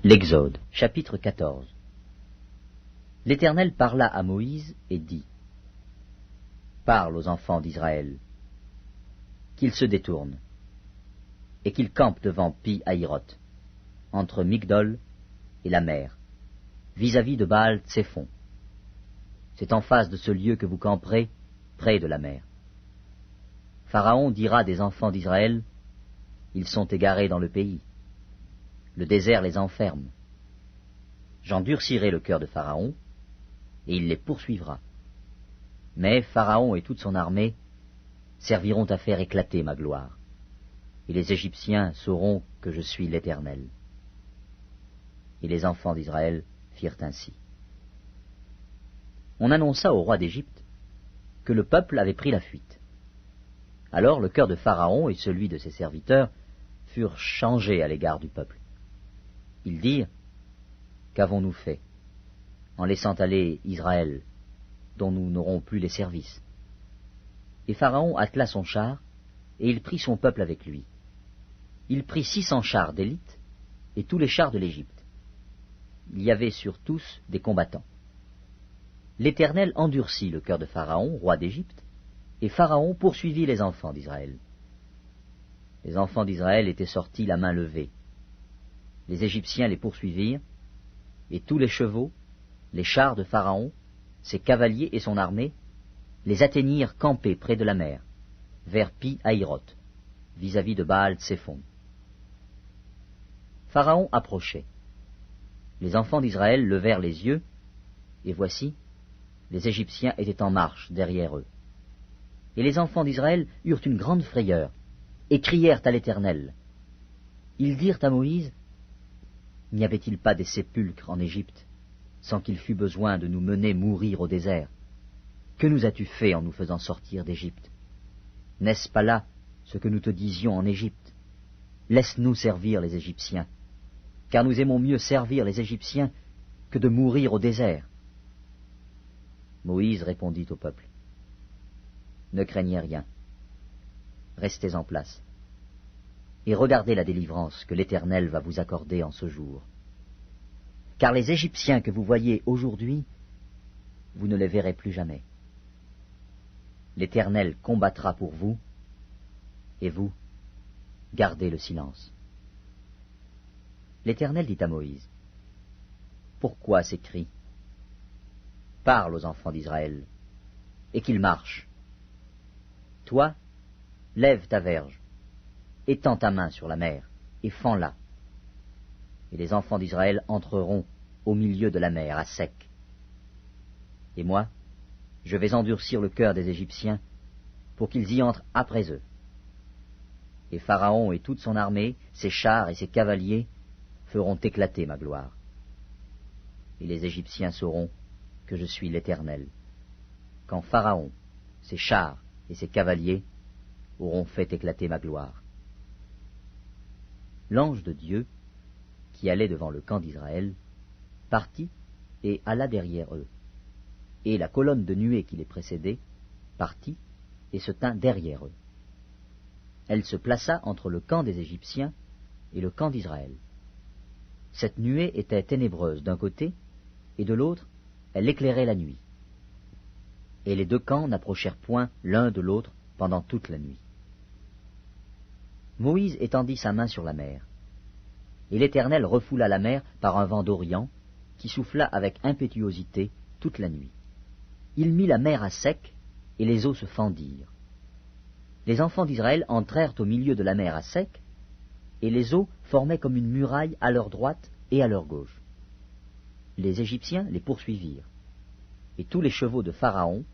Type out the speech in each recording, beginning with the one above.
L'Exode, chapitre 14. L'Éternel parla à Moïse et dit : Parle aux enfants d'Israël, qu'ils se détournent, et qu'ils campent devant Pi-Hahiroth, entre Migdol et la mer, vis-à-vis de Baal-Tséphon. C'est en face de ce lieu que vous camperez, près de la mer. Pharaon dira des enfants d'Israël : Ils sont égarés dans le pays. Le désert les enferme. J'endurcirai le cœur de Pharaon, et il les poursuivra. Mais Pharaon et toute son armée serviront à faire éclater ma gloire, et les Égyptiens sauront que je suis l'Éternel. Et les enfants d'Israël firent ainsi. On annonça au roi d'Égypte que le peuple avait pris la fuite. Alors le cœur de Pharaon et celui de ses serviteurs furent changés à l'égard du peuple. Ils dirent : Qu'avons-nous fait en laissant aller Israël, dont nous n'aurons plus les services ? Et Pharaon attela son char, et il prit son peuple avec lui. Il prit 600 chars d'élite, et tous les chars de l'Égypte. Il y avait sur tous des combattants. L'Éternel endurcit le cœur de Pharaon, roi d'Égypte, et Pharaon poursuivit les enfants d'Israël. Les enfants d'Israël étaient sortis la main levée. Les Égyptiens les poursuivirent, et tous les chevaux, les chars de Pharaon, ses cavaliers et son armée, les atteignirent campés près de la mer, vers Pi-Hahiroth, vis-à-vis de Baal-Tséphon. Pharaon approchait. Les enfants d'Israël levèrent les yeux, et voici, les Égyptiens étaient en marche derrière eux. Et les enfants d'Israël eurent une grande frayeur, et crièrent à l'Éternel. Ils dirent à Moïse : N'y avait-il pas des sépulcres en Égypte, sans qu'il fût besoin de nous mener mourir au désert ? Que nous as-tu fait en nous faisant sortir d'Égypte ? N'est-ce pas là ce que nous te disions en Égypte ? Laisse-nous servir les Égyptiens, car nous aimons mieux servir les Égyptiens que de mourir au désert. Moïse répondit au peuple : Ne craignez rien, restez en place, et regardez la délivrance que l'Éternel va vous accorder en ce jour. Car les Égyptiens que vous voyez aujourd'hui, vous ne les verrez plus jamais. L'Éternel combattra pour vous, et vous, gardez le silence. L'Éternel dit à Moïse : Pourquoi ces cris ? Parle aux enfants d'Israël, et qu'ils marchent. Toi, lève ta verge, étends ta main sur la mer, et fends-la. Et les enfants d'Israël entreront au milieu de la mer, à sec. Et moi, je vais endurcir le cœur des Égyptiens, pour qu'ils y entrent après eux. Et Pharaon et toute son armée, ses chars et ses cavaliers, feront éclater ma gloire. Et les Égyptiens sauront que je suis l'Éternel, quand Pharaon, ses chars et ses cavaliers auront fait éclater ma gloire. L'ange de Dieu, qui allait devant le camp d'Israël, partit et alla derrière eux. Et la colonne de nuée qui les précédait partit et se tint derrière eux. Elle se plaça entre le camp des Égyptiens et le camp d'Israël. Cette nuée était ténébreuse d'un côté, et de l'autre, elle éclairait la nuit. Et les deux camps n'approchèrent point l'un de l'autre pendant toute la nuit. Moïse étendit sa main sur la mer, et l'Éternel refoula la mer par un vent d'Orient qui souffla avec impétuosité toute la nuit. Il mit la mer à sec, et les eaux se fendirent. Les enfants d'Israël entrèrent au milieu de la mer à sec, et les eaux formaient comme une muraille à leur droite et à leur gauche. Les Égyptiens les poursuivirent, et tous les chevaux de Pharaon,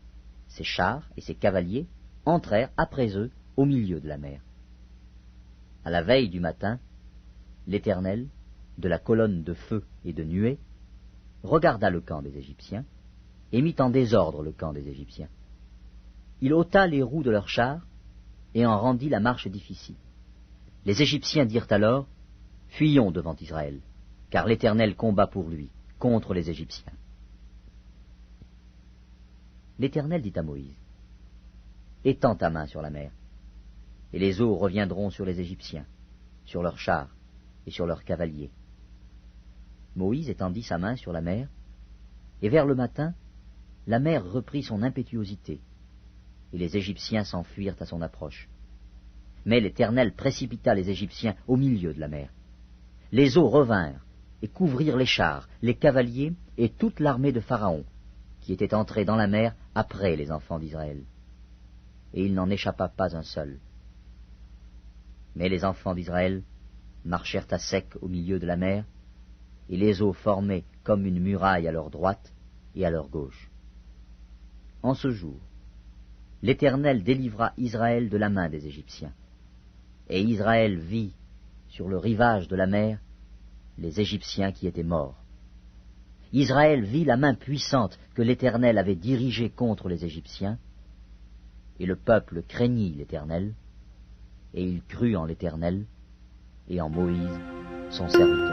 ses chars et ses cavaliers, entrèrent après eux au milieu de la mer. À la veille du matin, l'Éternel, de la colonne de feu et de nuée, regarda le camp des Égyptiens, et mit en désordre le camp des Égyptiens. Il ôta les roues de leurs chars, et en rendit la marche difficile. Les Égyptiens dirent alors : Fuyons devant Israël, car l'Éternel combat pour lui, contre les Égyptiens. L'Éternel dit à Moïse : Étends ta main sur la mer, et les eaux reviendront sur les Égyptiens, sur leurs chars et sur leurs cavaliers. Moïse étendit sa main sur la mer, et vers le matin, la mer reprit son impétuosité, et les Égyptiens s'enfuirent à son approche. Mais l'Éternel précipita les Égyptiens au milieu de la mer. Les eaux revinrent et couvrirent les chars, les cavaliers et toute l'armée de Pharaon, qui était entrée dans la mer après les enfants d'Israël. Et il n'en échappa pas un seul. Mais les enfants d'Israël marchèrent à sec au milieu de la mer, et les eaux formaient comme une muraille à leur droite et à leur gauche. En ce jour, l'Éternel délivra Israël de la main des Égyptiens. Et Israël vit, sur le rivage de la mer, les Égyptiens qui étaient morts. Israël vit la main puissante que l'Éternel avait dirigée contre les Égyptiens, et le peuple craignit l'Éternel, et il crut en l'Éternel et en Moïse, son serviteur.